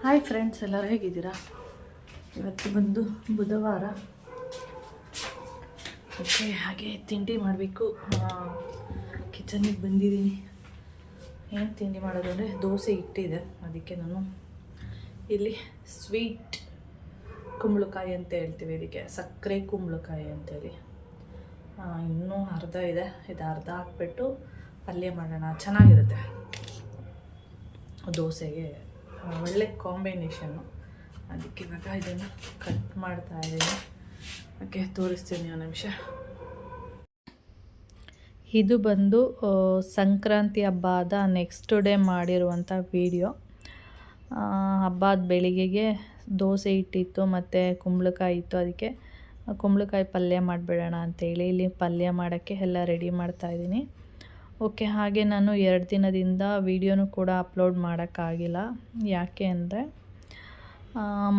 Hi friends, ಎಲ್ಲರೂ ಹೇಗಿದ್ದೀರಾ? ಇವತ್ತು ಬಂದು ಬುಧವಾರ. ಓಕೆ, ಹಾಗೆ ತಿಂಡಿ ಮಾಡಬೇಕು. ಕಿಚನಿಗೆ ಬಂದಿದ್ದೀನಿ. ಏನು ತಿಂಡಿ ಮಾಡೋದು ಅಂದರೆ ದೋಸೆ ಇಟ್ಟಿದೆ. ಅದಕ್ಕೆ ನಾನು ಇಲ್ಲಿ ಸ್ವೀಟ್ ಕುಂಬಳಕಾಯಿ ಅಂತ ಹೇಳ್ತೀವಿ, ಇದಕ್ಕೆ ಸಕ್ಕರೆ ಕುಂಬಳಕಾಯಿ ಅಂತೇಳಿ. ಇನ್ನೂ ಅರ್ಧ ಇದೆ, ಇದು ಅರ್ಧ ಹಾಕ್ಬಿಟ್ಟು ಪಲ್ಯ ಮಾಡೋಣ, ಚೆನ್ನಾಗಿರುತ್ತೆ ದೋಸೆಗೆ. ಒಳ್ಳೆ ಕಾಂಬಿನೇಷನ್ನು. ಅದಕ್ಕೆ ಇವಾಗ ಇದನ್ನು ಕಟ್ ಮಾಡ್ತಾ ಇದ್ದೀನಿ. ಓಕೆ, ತೋರಿಸ್ತೀನಿ ಒಂದು ನಿಮಿಷ. ಇದು ಬಂದು ಸಂಕ್ರಾಂತಿ ಹಬ್ಬದ ನೆಕ್ಸ್ಟ್ ಡೇ ಮಾಡಿರುವಂಥ ವಿಡಿಯೋ. ಹಬ್ಬದ ಬೆಳಿಗ್ಗೆಗೆ ದೋಸೆ ಇಟ್ಟಿತ್ತು ಮತ್ತು ಕುಂಬಳಕಾಯಿ ಇತ್ತು. ಅದಕ್ಕೆ ಕುಂಬಳಕಾಯಿ ಪಲ್ಯ ಮಾಡಿಬಿಡೋಣ ಅಂತೇಳಿ ಇಲ್ಲಿ ಪಲ್ಯ ಮಾಡೋಕ್ಕೆ ಎಲ್ಲ ರೆಡಿ ಮಾಡ್ತಾಯಿದ್ದೀನಿ. ಓಕೆ, ಹಾಗೆ ನಾನು 2 ದಿನದಿಂದ ವೀಡಿಯೋನೂ ಕೂಡ ಅಪ್ಲೋಡ್ ಮಾಡೋಕ್ಕಾಗಿಲ್ಲ. ಯಾಕೆ ಅಂದರೆ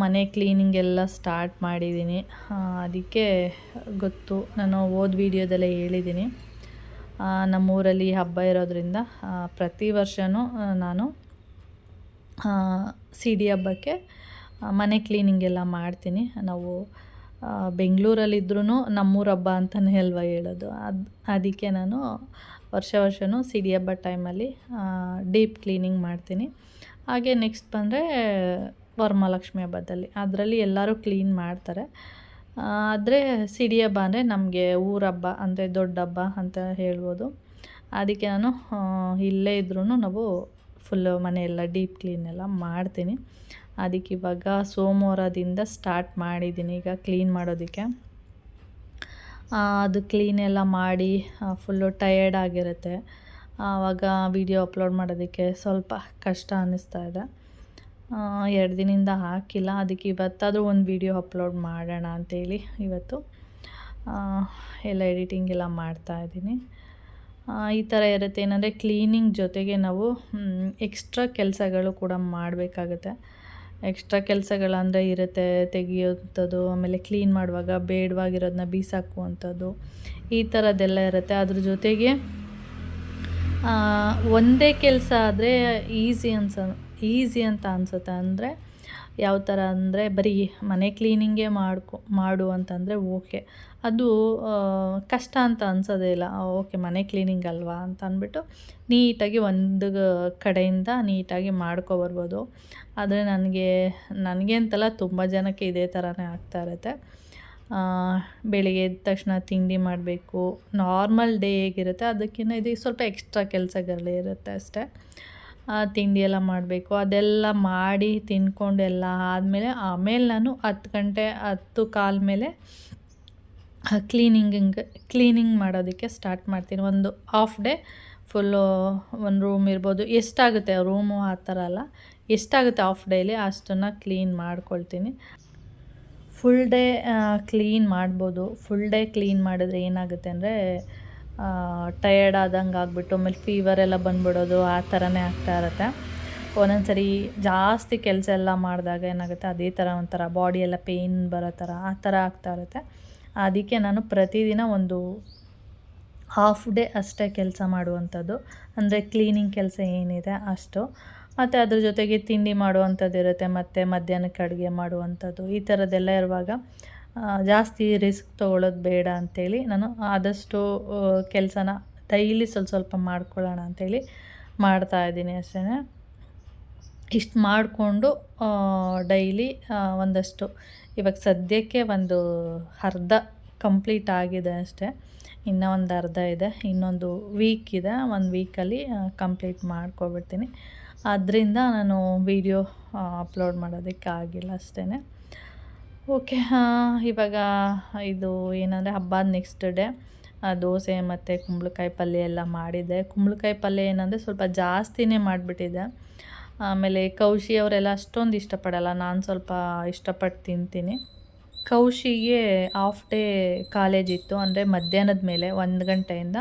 ಮನೆ ಕ್ಲೀನಿಂಗ್ ಎಲ್ಲ ಸ್ಟಾರ್ಟ್ ಮಾಡಿದ್ದೀನಿ. ಅದಕ್ಕೆ ಗೊತ್ತು, ನಾನು ಹೋದ ವೀಡಿಯೋದಲ್ಲೇ ಹೇಳಿದ್ದೀನಿ. ನಮ್ಮೂರಲ್ಲಿ ಹಬ್ಬ ಇರೋದ್ರಿಂದ ಪ್ರತಿ ವರ್ಷವೂ ನಾನು ಸಿಡಿ ಹಬ್ಬಕ್ಕೆ ಮನೆ ಕ್ಲೀನಿಂಗ್ ಎಲ್ಲ ಮಾಡ್ತೀನಿ. ನಾವು ಬೆಂಗಳೂರಲ್ಲಿದ್ರೂ ನಮ್ಮೂರ ಹಬ್ಬ ಅಂತಲೇ ಅಲ್ವಾ ಹೇಳೋದು. ಅದಕ್ಕೆ ನಾನು ವರ್ಷವೂ ಸಿಡಿ ಹಬ್ಬ ಟೈಮಲ್ಲಿ ಡೀಪ್ ಕ್ಲೀನಿಂಗ್ ಮಾಡ್ತೀನಿ. ಹಾಗೆ ನೆಕ್ಸ್ಟ್ ಬಂದರೆ ವರಮಹಾಲಕ್ಷ್ಮಿ ಹಬ್ಬದಲ್ಲಿ, ಅದರಲ್ಲಿ ಎಲ್ಲರೂ ಕ್ಲೀನ್ ಮಾಡ್ತಾರೆ. ಆದರೆ ಸಿಡಿ ಹಬ್ಬ ಅಂದರೆ ನಮಗೆ ಊರ ಹಬ್ಬ, ಅಂದರೆ ದೊಡ್ಡ ಹಬ್ಬ ಅಂತ ಹೇಳ್ಬೋದು. ಅದಕ್ಕೆ ನಾನು ಇಲ್ಲೇ ಇದ್ರೂ ನಾವು ಫುಲ್ಲು ಮನೆಯೆಲ್ಲ ಡೀಪ್ ಕ್ಲೀನ್ ಎಲ್ಲ ಮಾಡ್ತೀನಿ. ಅದಕ್ಕೆ ಇವಾಗ ಸೋಮವಾರದಿಂದ ಸ್ಟಾರ್ಟ್ ಮಾಡಿದ್ದೀನಿ ಈಗ ಕ್ಲೀನ್ ಮಾಡೋದಕ್ಕೆ. ಅದು ಕ್ಲೀನ್ ಎಲ್ಲ ಮಾಡಿ ಫುಲ್ಲು ಟಯರ್ಡ್ ಆಗಿರುತ್ತೆ. ಆವಾಗ ವಿಡಿಯೋ ಅಪ್ಲೋಡ್ ಮಾಡೋದಕ್ಕೆ ಸ್ವಲ್ಪ ಕಷ್ಟ ಅನ್ನಿಸ್ತಾ ಇದೆ. 2 ದಿನದಿಂದ ಹಾಕಿಲ್ಲ. ಅದಕ್ಕೆ ಇವತ್ತಾದರೂ ಒಂದು ವಿಡಿಯೋ ಅಪ್ಲೋಡ್ ಮಾಡೋಣ ಅಂಥೇಳಿ ಇವತ್ತು ಎಲ್ಲ ಎಡಿಟಿಂಗ್ ಎಲ್ಲ ಮಾಡ್ತಾಯಿದ್ದೀನಿ. ಈ ಥರ ಇರುತ್ತೆ. ಏನಂದರೆ ಕ್ಲೀನಿಂಗ್ ಜೊತೆಗೆ ನಾವು ಎಕ್ಸ್ಟ್ರಾ ಕೆಲಸಗಳು ಕೂಡ ಮಾಡಬೇಕಾಗುತ್ತೆ. ಎಕ್ಸ್ಟ್ರಾ ಕೆಲಸಗಳಂದರೆ ಇರುತ್ತೆ, ತೆಗಿಯೋಂಥದ್ದು, ಆಮೇಲೆ ಕ್ಲೀನ್ ಮಾಡುವಾಗ ಬೇಡವಾಗಿರೋದನ್ನ ಬೀಸಾಕುವಂಥದ್ದು, ಈ ಥರದ್ದೆಲ್ಲ ಇರುತ್ತೆ. ಅದ್ರ ಜೊತೆಗೆ ಒಂದೇ ಕೆಲಸ ಆದರೆ ಈಸಿ ಅಂತ ಅನಿಸುತ್ತೆ. ಅಂದರೆ ಯಾವ ಥರ ಅಂದರೆ ಬರೀ ಮನೆ ಕ್ಲೀನಿಂಗೇ ಮಾಡು ಅಂತಂದರೆ ಓಕೆ, ಅದು ಕಷ್ಟ ಅಂತ ಅನಿಸೋದೇ ಇಲ್ಲ. ಓಕೆ, ಮನೆ ಕ್ಲೀನಿಂಗ್ ಅಲ್ವಾ ಅಂತ ಅಂದ್ಬಿಟ್ಟು ನೀಟಾಗಿ ಒಂದು ಕಡೆಯಿಂದ ನೀಟಾಗಿ ಮಾಡ್ಕೊಬರ್ಬೋದು. ಆದರೆ ನನಗೆ ಅಂತಲ್ಲ, ತುಂಬ ಜನಕ್ಕೆ ಇದೇ ಥರನೇ ಆಗ್ತಾ ಇರುತ್ತೆ. ಬೆಳಿಗ್ಗೆ ಎದ್ದ ತಕ್ಷಣ ತಿಂಡಿ ಮಾಡಬೇಕು. ನಾರ್ಮಲ್ ಡೇ ಹೇಗಿರುತ್ತೆ ಅದಕ್ಕಿಂತ ಇದು ಸ್ವಲ್ಪ ಎಕ್ಸ್ಟ್ರಾ ಕೆಲಸಗಳೇ ಇರುತ್ತೆ ಅಷ್ಟೇ. ತಿಂಡಿ ಎಲ್ಲ ಮಾಡಬೇಕು. ಅದೆಲ್ಲ ಮಾಡಿ ತಿಂದ್ಕೊಂಡು ಎಲ್ಲ ಆಮೇಲೆ ನಾನು 10:15 ಮೇಲೆ ಕ್ಲೀನಿಂಗ್ ಮಾಡೋದಕ್ಕೆ ಸ್ಟಾರ್ಟ್ ಮಾಡ್ತೀನಿ. ಒಂದು ಹಾಫ್ ಡೇ ಫುಲ್ಲು ಒಂದು ರೂಮ್ ಇರ್ಬೋದು, ಎಷ್ಟಾಗುತ್ತೆ ರೂಮು ಆ ಥರ ಅಲ್ಲ, ಎಷ್ಟಾಗುತ್ತೆ ಹಾಫ್ ಡೇಲಿ ಅಷ್ಟನ್ನು ಕ್ಲೀನ್ ಮಾಡ್ಕೊಳ್ತೀನಿ. ಫುಲ್ ಡೇ ಕ್ಲೀನ್ ಮಾಡ್ಬೋದು. ಫುಲ್ ಡೇ ಕ್ಲೀನ್ ಮಾಡಿದ್ರೆ ಏನಾಗುತ್ತೆ ಅಂದರೆ ಟಯರ್ಡ್ ಆದಂಗೆ ಆಗಿಬಿಟ್ಟು ಆಮೇಲೆ ಫೀವರ್ ಎಲ್ಲ ಬಂದ್ಬಿಡೋದು, ಆ ಥರನೇ ಆಗ್ತಾ ಇರುತ್ತೆ. ಒಂದೊಂದು ಸರಿ ಜಾಸ್ತಿ ಕೆಲಸ ಎಲ್ಲ ಮಾಡಿದಾಗ ಏನಾಗುತ್ತೆ, ಅದೇ ಥರ ಒಂಥರ ಬಾಡಿ ಎಲ್ಲ ಪೇಯ್ನ್ ಬರೋ ಥರ ಆ ಥರ ಆಗ್ತಾ ಇರುತ್ತೆ. ಅದಕ್ಕೆ ನಾನು ಪ್ರತಿದಿನ ಒಂದು ಹಾಫ್ ಡೇ ಅಷ್ಟೇ ಕೆಲಸ ಮಾಡುವಂಥದ್ದು. ಅಂದರೆ ಕ್ಲೀನಿಂಗ್ ಕೆಲಸ ಏನಿದೆ ಅಷ್ಟು. ಮತ್ತು ಅದ್ರ ಜೊತೆಗೆ ತಿಂಡಿ ಮಾಡುವಂಥದ್ದು ಇರುತ್ತೆ, ಮತ್ತು ಮಧ್ಯಾಹ್ನಕ್ಕೆ ಅಡುಗೆ ಮಾಡುವಂಥದ್ದು, ಈ ಥರದ್ದೆಲ್ಲ ಇರುವಾಗ ಜಾಸ್ತಿ ರಿಸ್ಕ್ ತೊಗೊಳ್ಳೋದು ಬೇಡ ಅಂಥೇಳಿ ನಾನು ಆದಷ್ಟು ಕೆಲಸನ ಡೈಲಿ ಸ್ವಲ್ಪ ಮಾಡ್ಕೊಳ್ಳೋಣ ಅಂಥೇಳಿ ಮಾಡ್ತಾಯಿದ್ದೀನಿ ಅಷ್ಟೇ. ಇಷ್ಟು ಮಾಡಿಕೊಂಡು ಡೈಲಿ ಒಂದಷ್ಟು, ಇವಾಗ ಸದ್ಯಕ್ಕೆ ಒಂದು ಅರ್ಧ ಕಂಪ್ಲೀಟ್ ಆಗಿದೆ ಅಷ್ಟೇ. ಇನ್ನೂ ಒಂದು ಅರ್ಧ ಇದೆ, ಇನ್ನೊಂದು ವೀಕ್ ಇದೆ. 1 ವೀಕಲ್ಲಿ ಕಂಪ್ಲೀಟ್ ಮಾಡ್ಕೊಬಿಡ್ತೀನಿ. ಅದರಿಂದ ನಾನು ವಿಡಿಯೋ ಅಪ್ಲೋಡ್ ಮಾಡೋದಕ್ಕೆ ಆಗಿಲ್ಲ ಅಷ್ಟೇ. ಓಕೆ, ಇವಾಗ ಇದು ಏನಂದರೆ ಹಬ್ಬದ ನೆಕ್ಸ್ಟ್ ಡೇ ದೋಸೆ ಮತ್ತು ಕುಂಬಳಕಾಯಿ ಪಲ್ಯ ಎಲ್ಲ ಮಾಡಿದ್ದೆ. ಕುಂಬಳಕಾಯಿ ಪಲ್ಯ ಏನಂದರೆ ಸ್ವಲ್ಪ ಜಾಸ್ತಿನೇ ಮಾಡಿಬಿಟ್ಟಿದ್ದೆ. ಆಮೇಲೆ ಕೌಶಿ ಅವರೆಲ್ಲ ಅಷ್ಟೊಂದು ಇಷ್ಟಪಡಲ್ಲ, ನಾನು ಸ್ವಲ್ಪ ಇಷ್ಟಪಟ್ಟು ತಿಂತೀನಿ. ಕೌಶಿಗೆ ಹಾಫ್ ಡೇ ಕಾಲೇಜ್ ಇತ್ತು. ಅಂದರೆ ಮಧ್ಯಾಹ್ನದ ಮೇಲೆ 1 ಗಂಟೆಯಿಂದ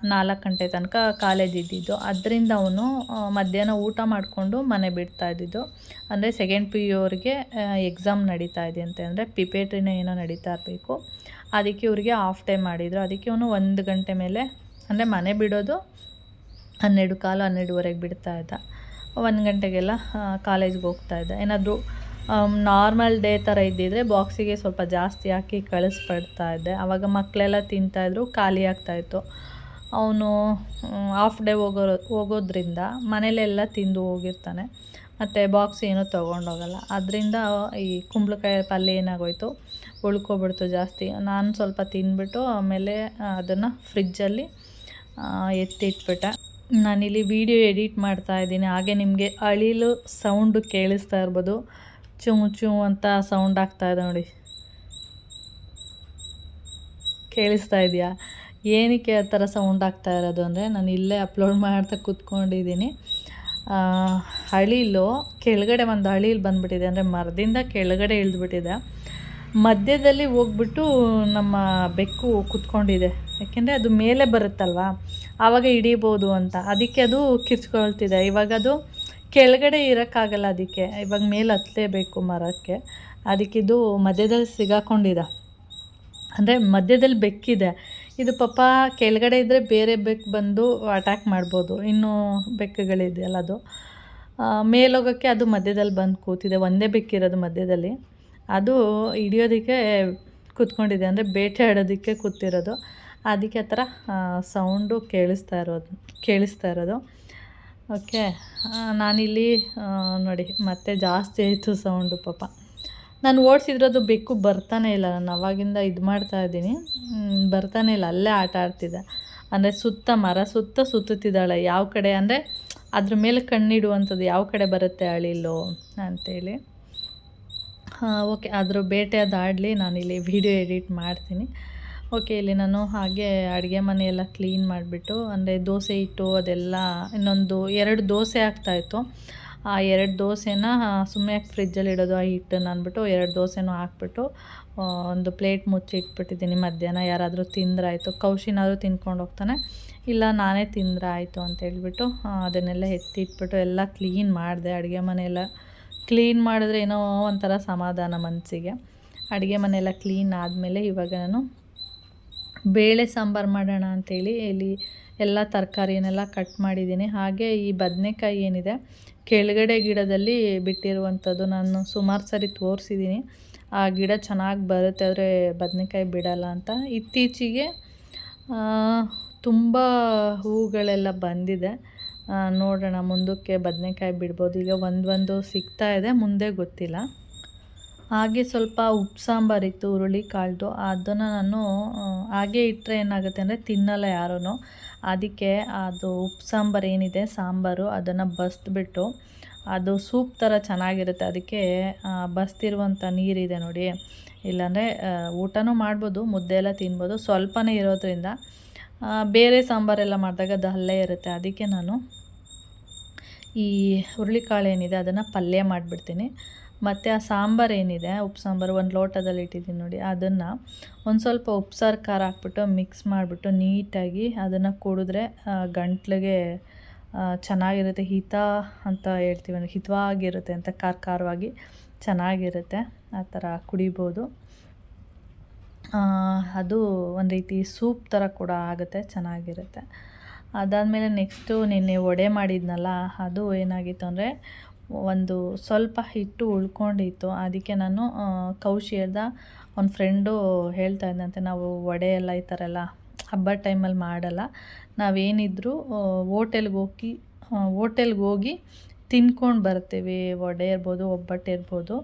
4 ಗಂಟೆ ತನಕ ಕಾಲೇಜ್ ಇದ್ದಿದ್ದು. ಅದರಿಂದ ಅವನು ಮಧ್ಯಾಹ್ನ ಊಟ ಮಾಡಿಕೊಂಡು ಮನೆ ಬಿಡ್ತಾ ಇದ್ದಿದ್ದು. ಅಂದರೆ ಸೆಕೆಂಡ್ PU ಅವ್ರಿಗೆ ಎಕ್ಸಾಮ್ ನಡೀತಾ ಇದೆ ಅಂದರೆ ಪಿಪೇಟ್ರಿನ ಏನೋ ನಡೀತಾ ಇರಬೇಕು. ಅದಕ್ಕೆ ಇವ್ರಿಗೆ ಹಾಫ್ ಡೇ ಮಾಡಿದರು. ಅದಕ್ಕೆ ಅವನು 1 ಗಂಟೆ ಮೇಲೆ ಅಂದರೆ ಮನೆ ಬಿಡೋದು 12:15 12:20 ಬಿಡ್ತಾ ಇದ್ದ. 1 ಗಂಟೆಗೆಲ್ಲ ಕಾಲೇಜ್ಗೆ ಹೋಗ್ತಾಯಿದ್ದೆ. ಏನಾದರೂ ನಾರ್ಮಲ್ ಡೇ ಥರ ಇದ್ದಿದ್ದರೆ ಬಾಕ್ಸಿಗೆ ಸ್ವಲ್ಪ ಜಾಸ್ತಿ ಹಾಕಿ ಕಳಿಸ್ಬಿಡ್ತಾಯಿದ್ದೆ. ಆವಾಗ ಮಕ್ಕಳೆಲ್ಲ ತಿಂತಾಯಿದ್ರು, ಖಾಲಿ ಆಗ್ತಾಯಿತ್ತು. ಅವನು ಹಾಫ್ ಡೇ ಹೋಗೋದ್ರಿಂದ ಮನೇಲೆಲ್ಲ ತಿಂದು ಹೋಗಿರ್ತಾನೆ, ಮತ್ತು ಬಾಕ್ಸ್ ಏನೂ ತೊಗೊಂಡೋಗಲ್ಲ. ಅದರಿಂದ ಈ ಕುಂಬಳಕಾಯಿ ಪಲ್ಯ ಏನಾಗೋಯಿತು, ಉಳ್ಕೊಬಿಡ್ತು ಜಾಸ್ತಿ. ನಾನು ಸ್ವಲ್ಪ ತಿಂದ್ಬಿಟ್ಟು ಆಮೇಲೆ ಅದನ್ನು ಫ್ರಿಜ್ಜಲ್ಲಿ ಎತ್ತಿಟ್ಬಿಟ್ಟೆ. ನಾನಿಲ್ಲಿ ವಿಡಿಯೋ ಎಡಿಟ್ ಮಾಡ್ತಾಯಿದ್ದೀನಿ, ಹಾಗೆ ನಿಮಗೆ ಅಳಿಲು ಸೌಂಡು ಕೇಳಿಸ್ತಾ ಇರ್ಬೋದು. ಚೂ ಚೂ ಅಂತ ಸೌಂಡ್ ಆಗ್ತಾಯಿದೆ ನೋಡಿ, ಕೇಳಿಸ್ತಾ ಇದೆಯಾ? ಏನಕ್ಕೆ ಆ ಥರ ಸೌಂಡ್ ಆಗ್ತಾ ಇರೋದು ಅಂದರೆ, ನಾನು ಇಲ್ಲೇ ಅಪ್ಲೋಡ್ ಮಾಡ್ತಾ ಕೂತ್ಕೊಂಡಿದ್ದೀನಿ. ಅಳಿಲು ಕೆಳಗಡೆ ಒಂದು ಅಳಿಲು ಬಂದುಬಿಟ್ಟಿದೆ, ಅಂದರೆ ಮರದಿಂದ ಕೆಳಗಡೆ ಇಳಿದ್ಬಿಟ್ಟಿದೆ. ಮಧ್ಯದಲ್ಲಿ ಹೋಗ್ಬಿಟ್ಟು ನಮ್ಮ ಬೆಕ್ಕು ಕೂತ್ಕೊಂಡಿದೆ, ಯಾಕೆಂದರೆ ಅದು ಮೇಲೆ ಬರುತ್ತಲ್ವ, ಆವಾಗ ಹಿಡಿಬೋದು ಅಂತ. ಅದಕ್ಕೆ ಅದು ಕಿರ್ಚ್ಕೊಳ್ತಿದೆ. ಇವಾಗ ಅದು ಕೆಳಗಡೆ ಇರೋಕ್ಕಾಗಲ್ಲ, ಅದಕ್ಕೆ ಇವಾಗ ಮೇಲೆ ಹತ್ತಲೇಬೇಕು ಮರಕ್ಕೆ. ಅದಕ್ಕಿದು ಮಧ್ಯದಲ್ಲಿ ಸಿಗಾಕೊಂಡಿದೆ, ಅಂದರೆ ಮಧ್ಯದಲ್ಲಿ ಬೆಕ್ಕಿದೆ. ಇದು ಪಾಪ ಕೆಳಗಡೆ ಇದ್ದರೆ ಬೇರೆ ಬೆಕ್ಕು ಬಂದು ಅಟ್ಯಾಕ್ ಮಾಡ್ಬೋದು, ಇನ್ನೂ ಬೆಕ್ಕುಗಳಿದೆಯಲ್ಲ ಅದು. ಮೇಲೋಗೋಕ್ಕೆ ಅದು ಮಧ್ಯದಲ್ಲಿ ಬಂದು ಕೂತಿದೆ. ಒಂದೇ ಬೆಕ್ಕಿರೋದು ಮಧ್ಯದಲ್ಲಿ, ಅದು ಹಿಡಿಯೋದಕ್ಕೆ ಕೂತ್ಕೊಂಡಿದೆ, ಅಂದರೆ ಬೇಟೆ ಆಡೋದಕ್ಕೆ ಕೂತಿರೋದು. ಅದಕ್ಕೆ ಆ ಥರ ಸೌಂಡು ಕೇಳಿಸ್ತಾ ಇರೋದು. ಓಕೆ, ನಾನಿಲ್ಲಿ ನೋಡಿ ಮತ್ತೆ ಜಾಸ್ತಿ ಆಯಿತು ಸೌಂಡು. ಪಾಪ ನಾನು ಓಡಿಸಿದ್ರದು ಬೆಕ್ಕು ಬರ್ತಾನೆ ಇಲ್ಲ. ನಾನು ಅವಾಗಿಂದ ಇದು ಮಾಡ್ತಾಯಿದ್ದೀನಿ, ಬರ್ತಾನೆ ಇಲ್ಲ, ಅಲ್ಲೇ ಆಟ ಆಡ್ತಿದ್ದೆ. ಅಂದರೆ ಮರ ಸುತ್ತುತ್ತಿದ್ದಾಳೆ. ಯಾವ ಕಡೆ ಅಂದರೆ ಅದ್ರ ಮೇಲೆ ಕಣ್ಣಿಡುವಂಥದ್ದು, ಯಾವ ಕಡೆ ಬರುತ್ತೆ ಅಳಿಲು ಅಂಥೇಳಿ. ಓಕೆ, ಅದ್ರ ಬೇಟೆ ಅದು ಆಡಲಿ, ನಾನಿಲ್ಲಿ ವಿಡಿಯೋ ಎಡಿಟ್ ಮಾಡ್ತೀನಿ. ಓಕೆ, ಇಲ್ಲಿ ನಾನು ಹಾಗೆ ಅಡುಗೆ ಮನೆಯೆಲ್ಲ ಕ್ಲೀನ್ ಮಾಡಿಬಿಟ್ಟು, ಅಂದರೆ ದೋಸೆ ಹಿಟ್ಟು ಅದೆಲ್ಲ ಇನ್ನೊಂದು 2 ದೋಸೆ ಆಗ್ತಾಯಿತ್ತು. ಆ 2 ದೋಸೆನ ಸುಮ್ಮನೆ ಫ್ರಿಜ್ಜಲ್ಲಿ ಇಡೋದು ಆ ಹಿಟ್ಟನ್ನು ಅಂದ್ಬಿಟ್ಟು 2 ದೋಸೆನೂ ಹಾಕ್ಬಿಟ್ಟು ಒಂದು ಪ್ಲೇಟ್ ಮುಚ್ಚಿ ಇಟ್ಬಿಟ್ಟಿದ್ದೀನಿ. ಮಧ್ಯಾಹ್ನ ಯಾರಾದರೂ ತಿಂದ್ರಾಯಿತು, ಕೌಶಿನಾದರೂ ತಿನ್ಕೊಂಡು ಹೋಗ್ತಾನೆ, ಇಲ್ಲ ನಾನೇ ತಿಂದ್ರಾಯಿತು ಅಂತೇಳ್ಬಿಟ್ಟು ಅದನ್ನೆಲ್ಲ ಎತ್ತಿಟ್ಬಿಟ್ಟು ಎಲ್ಲ ಕ್ಲೀನ್ ಮಾಡಿದೆ. ಅಡುಗೆ ಮನೆಯೆಲ್ಲ ಕ್ಲೀನ್ ಮಾಡಿದ್ರೆ ಏನೋ ಒಂಥರ ಸಮಾಧಾನ ಮನಸ್ಸಿಗೆ. ಅಡುಗೆ ಮನೆಯೆಲ್ಲ ಕ್ಲೀನ್ ಆದಮೇಲೆ ಇವಾಗ ನಾನು ಬೇಳೆ ಸಾಂಬಾರು ಮಾಡೋಣ ಅಂಥೇಳಿ ಇಲ್ಲಿ ಎಲ್ಲ ತರಕಾರಿನೆಲ್ಲ ಕಟ್ ಮಾಡಿದ್ದೀನಿ. ಹಾಗೆ ಈ ಬದನೆಕಾಯಿ ಏನಿದೆ ಕೆಳಗಡೆ ಗಿಡದಲ್ಲಿ ಬಿಟ್ಟಿರುವಂಥದ್ದು ನಾನು ಸುಮಾರು ಸರಿ ತೋರಿಸಿದ್ದೀನಿ. ಆ ಗಿಡ ಚೆನ್ನಾಗಿ ಬರುತ್ತೆ, ಆದರೆ ಬದನೆಕಾಯಿ ಬಿಡಲ್ಲ ಅಂತ. ಇತ್ತೀಚೆಗೆ ತುಂಬ ಹೂಗಳೆಲ್ಲ ಬಂದಿದೆ. ನೋಡೋಣ ಮುಂದಕ್ಕೆ ಬದನೆಕಾಯಿ ಬಿಡ್ಬೋದು. ಈಗ ಒಂದು ಸಿಗ್ತಾಯಿದೆ, ಮುಂದೆ ಗೊತ್ತಿಲ್ಲ. ಹಾಗೆ ಸ್ವಲ್ಪ ಉಪ್ಪು ಸಾಂಬಾರಿತ್ತು ಹುರುಳಿಕಾಳ್ದು, ಅದನ್ನು ನಾನು ಹಾಗೆ ಇಟ್ಟರೆ ಏನಾಗುತ್ತೆ ಅಂದರೆ ತಿನ್ನಲ್ಲ ಯಾರೂ. ಅದಕ್ಕೆ ಅದು ಉಪ್ಪು ಸಾಂಬಾರು ಏನಿದೆ ಸಾಂಬಾರು, ಅದನ್ನು ಬಸಿದ್ಬಿಟ್ಟು ಅದು ಸೂಪ್ ಥರ ಚೆನ್ನಾಗಿರುತ್ತೆ. ಅದಕ್ಕೆ ಬಸ್ತಿರುವಂಥ ನೀರಿದೆ ನೋಡಿ, ಇಲ್ಲಾಂದರೆ ಊಟನೂ ಮಾಡ್ಬೋದು, ಮುದ್ದೆ ಎಲ್ಲ ತಿನ್ಬೋದು. ಸ್ವಲ್ಪನೇ ಇರೋದ್ರಿಂದ ಬೇರೆ ಸಾಂಬಾರೆಲ್ಲ ಮಾಡಿದಾಗ ಅದು ಅಲ್ಲೇ ಇರುತ್ತೆ. ಅದಕ್ಕೆ ನಾನು ಈ ಹುರುಳಿಕಾಳು ಏನಿದೆ ಅದನ್ನು ಪಲ್ಯ ಮಾಡಿಬಿಡ್ತೀನಿ. ಮತ್ತು ಆ ಸಾಂಬಾರು ಏನಿದೆ ಉಪ್ಪು ಸಾಂಬಾರು ಒಂದು ಲೋಟದಲ್ಲಿ ಇಟ್ಟಿದ್ದೀನಿ ನೋಡಿ, ಅದನ್ನು ಒಂದು ಸ್ವಲ್ಪ ಉಪ್ಸಾರು ಖಾರ ಹಾಕ್ಬಿಟ್ಟು ಮಿಕ್ಸ್ ಮಾಡಿಬಿಟ್ಟು ನೀಟಾಗಿ ಅದನ್ನು ಕುಡಿದ್ರೆ ಗಂಟ್ಲಿಗೆ ಚೆನ್ನಾಗಿರುತ್ತೆ. ಹಿತ ಅಂತ ಹೇಳ್ತೀವಿ, ಅಂದರೆ ಹಿತವಾಗಿರುತ್ತೆ ಅಂತ, ಖಾರವಾಗಿ ಚೆನ್ನಾಗಿರುತ್ತೆ. ಆ ಥರ ಕುಡಿಬೋದು. ಅದು ಒಂದು ರೀತಿ ಸೂಪ್ ಥರ ಕೂಡ ಆಗುತ್ತೆ, ಚೆನ್ನಾಗಿರುತ್ತೆ. ಅದಾದಮೇಲೆ ನೆಕ್ಸ್ಟು ನಿನ್ನೆ ವಡೆ ಮಾಡಿದ್ನಲ್ಲ, ಅದು ಏನಾಗಿತ್ತು ಅಂದರೆ ಒಂದು ಸ್ವಲ್ಪ ಹಿಟ್ಟು ಉಳ್ಕೊಂಡಿತ್ತು. ಅದಕ್ಕೆ ನಾನು ಕೌಶಿ ಹೇಳ್ದ, ಒಂದು ಫ್ರೆಂಡು ಹೇಳ್ತಾ ಇದ್ದಂತೆ, ನಾವು ವಡೆ ಎಲ್ಲ ಈ ಥರ ಎಲ್ಲ ಹಬ್ಬದ ಟೈಮಲ್ಲಿ ಮಾಡಲ್ಲ, ನಾವೇನಿದ್ರೂ ಹೋಟೆಲ್ಗೆ ಹೋಗಿ ತಿನ್ಕೊಂಡು ಬರ್ತೀವಿ, ವಡೆ ಇರ್ಬೋದು ಒಬ್ಬಟ್ಟು ಇರ್ಬೋದು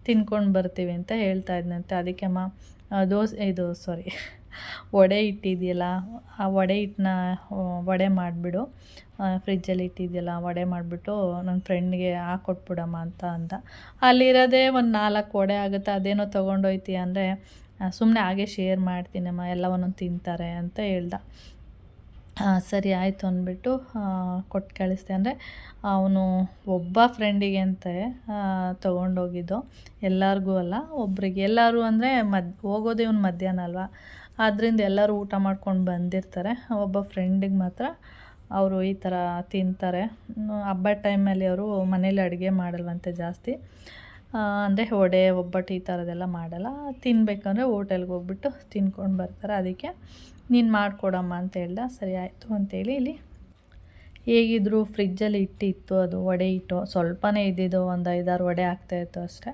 ತಿನ್ಕೊಂಡು ಬರ್ತೀವಿ ಅಂತ ಹೇಳ್ತಾ ಇದ್ದಂತೆ. ಅದಕ್ಕೆ ವಡೆ ಇಟ್ಟಿದೆಯಲ್ಲ, ಆ ವಡೆ ಹಿಟ್ಟನ್ನ ವಡೆ ಮಾಡಿಬಿಡು, ಫ್ರಿಜ್ಜಲ್ಲಿ ಇಟ್ಟಿದೆಯಲ್ಲ ವಡೆ ಮಾಡಿಬಿಟ್ಟು ನನ್ನ ಫ್ರೆಂಡ್ಗೆ ಹಾಕ್ಕೊಟ್ಬಿಡಮ್ಮ ಅಂತ ಅಂದ. ಅಲ್ಲಿರೋದೇ ಒಂದು 4 ವಡೆ ಆಗುತ್ತೆ, ಅದೇನೋ ತೊಗೊಂಡೋಯ್ತೀಯ ಅಂದರೆ ಸುಮ್ಮನೆ ಹಾಗೆ ಶೇರ್ ಮಾಡ್ತೀನಮ್ಮ, ಎಲ್ಲ ಒಂದೊಂದು ತಿಂತಾರೆ ಅಂತ ಹೇಳ್ದ. ಸರಿ ಆಯಿತು ಅಂದ್ಬಿಟ್ಟು ಕೊಟ್ಟು ಕಳಿಸ್ದೆ. ಅಂದರೆ ಅವನು ಒಬ್ಬ ಫ್ರೆಂಡಿಗೆ ಅಂತ ತೊಗೊಂಡೋಗಿದ್ದು, ಎಲ್ಲರಿಗೂ ಅಲ್ಲ, ಒಬ್ರಿಗೆ. ಎಲ್ಲರೂ ಅಂದರೆ ಹೋಗೋದೇ ಒಂದು ಮಧ್ಯಾಹ್ನ ಅಲ್ವಾ, ಆದ್ದರಿಂದ ಎಲ್ಲರೂ ಊಟ ಮಾಡ್ಕೊಂಡು ಬಂದಿರ್ತಾರೆ. ಒಬ್ಬ ಫ್ರೆಂಡಿಗೆ ಮಾತ್ರ ಅವರು ಈ ಥರ ತಿಂತಾರೆ. ಹಬ್ಬದ ಟೈಮಲ್ಲಿ ಅವರು ಮನೇಲಿ ಅಡುಗೆ ಮಾಡಲ್ವಂತೆ ಜಾಸ್ತಿ, ಅಂದರೆ ವಡೆ ಒಬ್ಬಟ್ಟು ಈ ಥರದ್ದೆಲ್ಲ ಮಾಡಲ್ಲ. ತಿನ್ನಬೇಕಂದ್ರೆ ಹೋಟೆಲ್ಗೆ ಹೋಗ್ಬಿಟ್ಟು ತಿನ್ಕೊಂಡು ಬರ್ತಾರೆ. ಅದಕ್ಕೆ ನೀನು ಮಾಡಿಕೊಡಮ್ಮ ಅಂತ ಹೇಳ್ದ. ಸರಿ ಆಯಿತು ಅಂತೇಳಿ ಇಲ್ಲಿ ಹೇಗಿದ್ರು ಫ್ರಿಜ್ಜಲ್ಲಿ ಇಟ್ಟಿತ್ತು, ಅದು ವಡೆ ಇಟ್ಟು ಸ್ವಲ್ಪನೇ ಇದ್ದಿದ್ದು, ಒಂದು 5-6 ವಡೆ ಆಗ್ತಾಯಿತ್ತು ಅಷ್ಟೇ.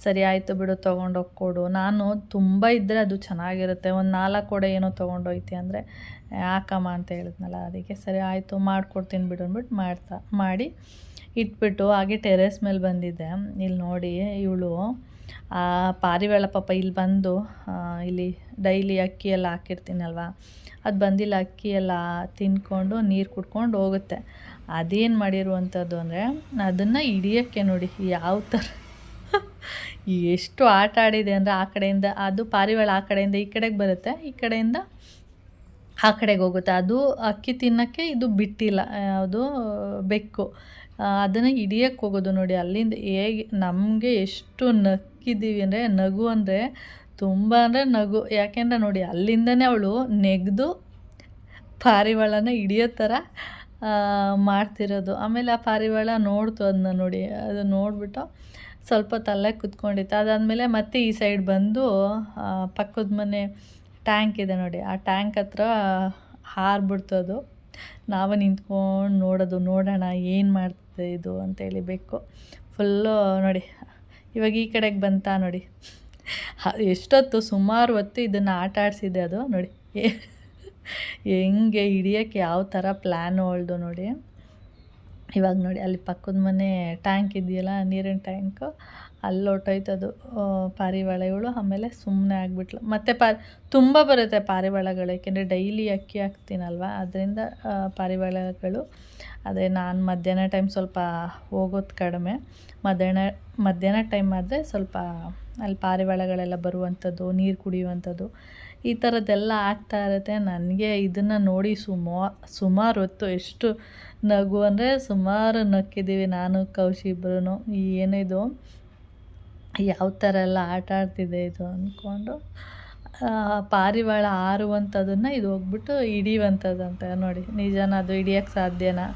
ಸರಿ ಆಯಿತು ಬಿಡು, ತೊಗೊಂಡೋಗಿ ಕೊಡು. ನಾನು ತುಂಬ ಇದ್ದರೆ ಅದು ಚೆನ್ನಾಗಿರುತ್ತೆ, ಒಂದು 4 ವಡೆ ಏನೋ ತೊಗೊಂಡೋಯ್ತಿ ಅಂದರೆ ಯಾಕಮ್ಮ ಅಂತ ಹೇಳಿದ್ನಲ್ಲ, ಅದಕ್ಕೆ ಸರಿ ಆಯಿತು ಮಾಡಿಕೊಡ್ತೀನಿ ಬಿಡು ಅಂದ್ಬಿಟ್ಟು ಮಾಡಿ ಇಟ್ಬಿಟ್ಟು ಹಾಗೆ ಟೆರೆಸ್ ಮೇಲೆ ಬಂದಿದ್ದೆ. ಇಲ್ಲಿ ನೋಡಿ, ಇವಳು ಪಾರಿವಾಳ ಪಾಪ ಇಲ್ಲಿ ಬಂದು ಇಲ್ಲಿ ಡೈಲಿ ಅಕ್ಕಿ ಎಲ್ಲ ಹಾಕಿರ್ತೀನಲ್ವ, ಅದು ಬಂದಿಲ್ಲ, ಅಕ್ಕಿ ಎಲ್ಲ ತಿಂದ್ಕೊಂಡು ನೀರು ಕುಡ್ಕೊಂಡು ಹೋಗುತ್ತೆ. ಅದೇನು ಮಾಡಿರುವಂಥದ್ದು ಅಂದರೆ ಅದನ್ನು ಹಿಡಿಯೋಕ್ಕೆ ನೋಡಿ ಯಾವ ಥರ ಎಷ್ಟು ಆಟ ಆಡಿದೆ ಅಂದರೆ, ಆ ಕಡೆಯಿಂದ ಅದು ಪಾರಿವಾಳ ಆ ಕಡೆಯಿಂದ ಈ ಕಡೆಗೆ ಬರುತ್ತೆ, ಈ ಕಡೆಯಿಂದ ಆ ಕಡೆಗೆ ಹೋಗುತ್ತೆ. ಅದು ಅಕ್ಕಿ ತಿನ್ನೋಕ್ಕೆ ಇದು ಬಿಟ್ಟಿಲ್ಲ, ಅದು ಬೆಕ್ಕು ಅದನ್ನು ಹಿಡಿಯೋಕ್ಕೆ ಹೋಗೋದು ನೋಡಿ. ಅಲ್ಲಿಂದ ಹೇಗೆ ನಮಗೆ ಎಷ್ಟು ನಕ್ಕಿದ್ದೀವಿ ಅಂದರೆ, ನಗು ಅಂದರೆ ತುಂಬ ಅಂದರೆ ನಗು. ಯಾಕೆಂದರೆ ನೋಡಿ, ಅಲ್ಲಿಂದನೇ ಅವಳು ನೆಗೆದು ಪಾರಿವಾಳನ ಹಿಡಿಯೋ ಥರ ಮಾಡ್ತಿರೋದು. ಆಮೇಲೆ ಆ ಪಾರಿವಾಳ ನೋಡ್ತು ಅದನ್ನ ನೋಡಿ, ಅದು ನೋಡಿಬಿಟ್ಟು ಸ್ವಲ್ಪ ತಲೆ ಕುತ್ಕೊಂಡಿತ್ತು. ಅದಾದಮೇಲೆ ಮತ್ತೆ ಈ ಸೈಡ್ ಬಂದು ಪಕ್ಕದ ಮನೆ ಟ್ಯಾಂಕ್ ಇದೆ ನೋಡಿ, ಆ ಟ್ಯಾಂಕ್ ಹತ್ರ ಹಾರ್ಬಿಡ್ತು ಅದು. ನಾವು ನಿಂತ್ಕೊಂಡು ನೋಡೋಣ ಏನು ಮಾಡ್ತದೆ ಇದು ಅಂತೇಳಿ ಬೇಕು ಫುಲ್ಲು ನೋಡಿ. ಇವಾಗ ಈ ಕಡೆಗೆ ಬಂತಾ ನೋಡಿ, ಎಷ್ಟೊತ್ತು ಸುಮಾರು ಹೊತ್ತು ಇದನ್ನು ಆಟ ಆಡಿಸಿದೆ ಅದು ನೋಡಿ. ಹೆಂಗೆ ಹಿಡಿಯೋಕ್ಕೆ ಯಾವ ಥರ ಪ್ಲ್ಯಾನು ಅವಳ್ದು ನೋಡಿ. ಇವಾಗ ನೋಡಿ, ಅಲ್ಲಿ ಪಕ್ಕದ ಮನೆ ಟ್ಯಾಂಕ್ ಇದೆಯಲ್ಲ, ನೀರಿನ ಟ್ಯಾಂಕು, ಅಲ್ಲಿ ಹೊರ್ಟೋಯ್ತದು ಪಾರಿವಾಳ. ಇವಳು ಆಮೇಲೆ ಸುಮ್ಮನೆ ಆಗಿಬಿಟ್ಲು. ಮತ್ತು ತುಂಬ ಬರುತ್ತೆ ಪಾರಿವಾಳಗಳು, ಏಕೆಂದರೆ ಡೈಲಿ ಅಕ್ಕಿ ಹಾಕ್ತೀನಲ್ವ, ಅದರಿಂದ ಪಾರಿವಾಳಗಳು. ಅದೇ ನಾನು ಮಧ್ಯಾಹ್ನ ಟೈಮ್ ಸ್ವಲ್ಪ ಹೋಗೋದು ಕಡಿಮೆ, ಮಧ್ಯಾಹ್ನ ಟೈಮ್ ಆದರೆ ಸ್ವಲ್ಪ ಅಲ್ಲಿ ಪಾರಿವಾಳಗಳೆಲ್ಲ ಬರುವಂಥದ್ದು, ನೀರು ಕುಡಿಯುವಂಥದ್ದು, ಈ ಥರದ್ದೆಲ್ಲ ಆಗ್ತಾ ಇರುತ್ತೆ. ನನಗೆ ಇದನ್ನು ನೋಡಿ ಸುಮಾರು ಹೊತ್ತು ಎಷ್ಟು ನಗು ಅಂದರೆ ಸುಮಾರು ನಕ್ಕಿದ್ದೀವಿ ನಾನು ಕೌಶಿ ಇಬ್ಬರೂ. ಏನಿದು ಯಾವ ಥರ ಎಲ್ಲ ಆಟ ಆಡ್ತಿದೆ ಇದು ಅಂದ್ಕೊಂಡು. ಪಾರಿವಾಳ ಹಾರುವಂಥದ್ದನ್ನು ಇದು ಹೋಗ್ಬಿಟ್ಟು ಹಿಡಿಯುವಂಥದ್ದಂತ ನೋಡಿ. ನಿಜನ ಅದು ಹಿಡಿಯೋಕ್ಕೆ ಸಾಧ್ಯನಾ?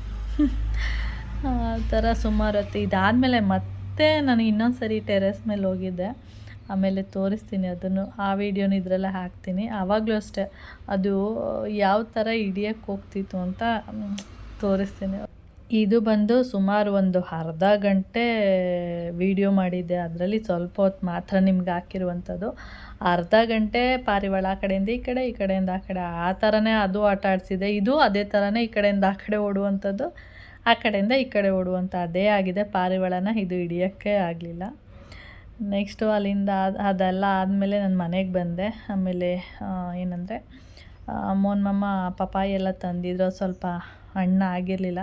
ಆ ಥರ ಸುಮಾರು ಹೊತ್ತು. ಇದಾದಮೇಲೆ ಮತ್ತೆ ನಾನು ಇನ್ನೊಂದು ಸರಿ ಟೆರೆಸ್ ಮೇಲೆ ಹೋಗಿದ್ದೆ, ಆಮೇಲೆ ತೋರಿಸ್ತೀನಿ ಅದನ್ನು, ಆ ವಿಡಿಯೋನ ಇದರಲ್ಲೇ ಹಾಕ್ತೀನಿ. ಆವಾಗಲೂ ಅಷ್ಟೇ ಅದು ಯಾವ ಥರ ಹಿಡಿಯೋಕ್ಕೆ ಹೋಗ್ತಿತ್ತು ಅಂತ ತೋರಿಸ್ತೀನಿ. ಇದು ಬಂದು ಸುಮಾರು ಒಂದು ಅರ್ಧ ಗಂಟೆ ವಿಡಿಯೋ ಮಾಡಿದ್ದೆ, ಅದರಲ್ಲಿ ಸ್ವಲ್ಪ ಹೊತ್ತು ಮಾತ್ರ ನಿಮ್ಗೆ ಹಾಕಿರುವಂಥದ್ದು. ಅರ್ಧ ಗಂಟೆ ಪಾರಿವಾಳ ಆ ಕಡೆಯಿಂದ ಈ ಕಡೆ, ಈ ಕಡೆಯಿಂದ ಆ ಕಡೆ, ಆ ಥರನೇ ಅದು ಆಟ ಆಡಿಸಿದೆ. ಇದು ಅದೇ ಥರನೇ ಈ ಕಡೆಯಿಂದ ಆ ಕಡೆ ಓಡುವಂಥದ್ದು, ಆ ಕಡೆಯಿಂದ ಈ ಕಡೆ ಓಡುವಂಥ ಅದೇ ಆಗಿದೆ. ಪಾರಿವಾಳನ ಇದು ಹಿಡಿಯೋಕ್ಕೆ ಆಗಲಿಲ್ಲ. ನೆಕ್ಸ್ಟು ಅಲ್ಲಿಂದ ಅದೆಲ್ಲ ಆದಮೇಲೆ ನಾನು ಮನೆಗೆ ಬಂದೆ. ಆಮೇಲೆ ಏನಂದರೆ ಮೋನ್ ಮಮ್ಮ ಪಪಾಯಿ ಎಲ್ಲ ತಂದಿದ್ರು, ಸ್ವಲ್ಪ ಹಣ್ಣು ಆಗಿರಲಿಲ್ಲ.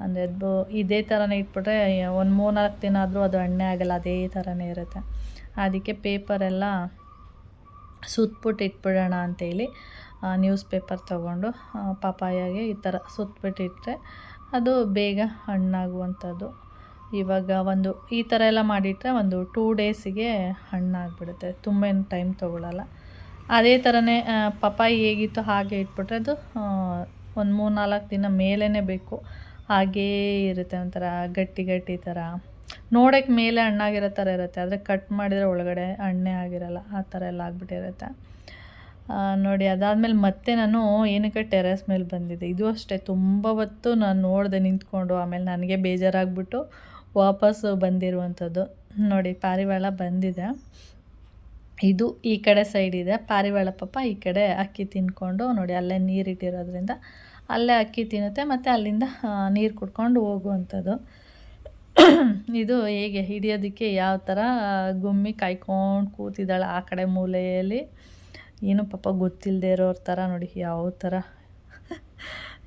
ಅಂದರೆ ಅದು ಇದೇ ಥರನೇ ಇಟ್ಬಿಟ್ರೆ ಒಂದು 3-4 ದಿನ ಆದರೂ ಅದು ಹಣ್ಣೇ ಆಗೋಲ್ಲ, ಅದೇ ಥರನೇ ಇರುತ್ತೆ. ಅದಕ್ಕೆ ಪೇಪರೆಲ್ಲ ಸುತ್ಬಿಟ್ಟು ಇಟ್ಬಿಡೋಣ ಅಂತೇಳಿ ನ್ಯೂಸ್ ಪೇಪರ್ ತೊಗೊಂಡು ಪಪಾಯಾಗೆ ಈ ಥರ ಸುತ್ಬಿಟ್ಟಿಟ್ರೆ ಅದು ಬೇಗ ಹಣ್ಣಾಗುವಂಥದ್ದು. ಇವಾಗ ಈ ಥರ ಎಲ್ಲ ಮಾಡಿಟ್ರೆ ಒಂದು 2 ಡೇಸಿಗೆ ಹಣ್ಣಾಗಿಬಿಡುತ್ತೆ, ತುಂಬ ಏನು ಟೈಮ್ ತೊಗೊಳ್ಳಲ್ಲ. ಅದೇ ಥರನೇ ಪಪಾಯಿ ಹೇಗಿತ್ತು ಹಾಗೆ ಇಟ್ಬಿಟ್ರೆ ಅದು ಒಂದು 3-4 ದಿನ ಮೇಲೇ ಬೇಕು, ಹಾಗೇ ಇರುತ್ತೆ. ಒಂಥರ ಗಟ್ಟಿ ಥರ ನೋಡೋಕ್ಕೆ ಮೇಲೆ ಹಣ್ಣಾಗಿರೋ ಥರ ಇರುತ್ತೆ, ಆದರೆ ಕಟ್ ಮಾಡಿದರೆ ಒಳಗಡೆ ಹಣ್ಣೇ ಆಗಿರಲ್ಲ, ಆ ಥರ ಎಲ್ಲ ಆಗಿಬಿಟ್ಟಿರುತ್ತೆ ನೋಡಿ. ಅದಾದಮೇಲೆ ಮತ್ತೆ ನಾನು ಏನಕ್ಕೆ ಟೆರೆಸ್ ಮೇಲೆ ಬಂದಿದ್ದೆ. ಇದು ಅಷ್ಟೇ ತುಂಬ ಹೊತ್ತು ನಾನು ನೋಡಿದೆ ನಿಂತ್ಕೊಂಡು, ಆಮೇಲೆ ನನಗೆ ಬೇಜಾರಾಗ್ಬಿಟ್ಟು ವಾಪಸ್ಸು ಬಂದಿರುವಂಥದ್ದು ನೋಡಿ. ಪಾರಿವಾಳ ಬಂದಿದೆ, ಇದು ಈ ಕಡೆ ಸೈಡ್ ಇದೆ, ಪಾರಿವಾಳ ಪಾಪ ಈ ಕಡೆ ಅಕ್ಕಿ ತಿನ್ಕೊಂಡು ನೋಡಿ, ಅಲ್ಲೇ ನೀರಿಟ್ಟಿರೋದ್ರಿಂದ ಅಲ್ಲೇ ಅಕ್ಕಿ ತಿನ್ನುತ್ತೆ, ಮತ್ತು ಅಲ್ಲಿಂದ ನೀರು ಕುಡ್ಕೊಂಡು ಹೋಗುವಂಥದ್ದು. ಇದು ಹೇಗೆ ಹಿಡಿಯೋದಕ್ಕೆ ಯಾವ ಥರ ಗುಮ್ಮಿ ಕಾಯ್ಕೊಂಡು ಕೂತಿದ್ದಾಳೆ ಆ ಕಡೆ ಮೂಲೆಯಲ್ಲಿ, ಏನು ಪಾಪ ಗೊತ್ತಿಲ್ಲದೆ ಇರೋರ ಥರ ನೋಡಿ. ಯಾವ ಥರ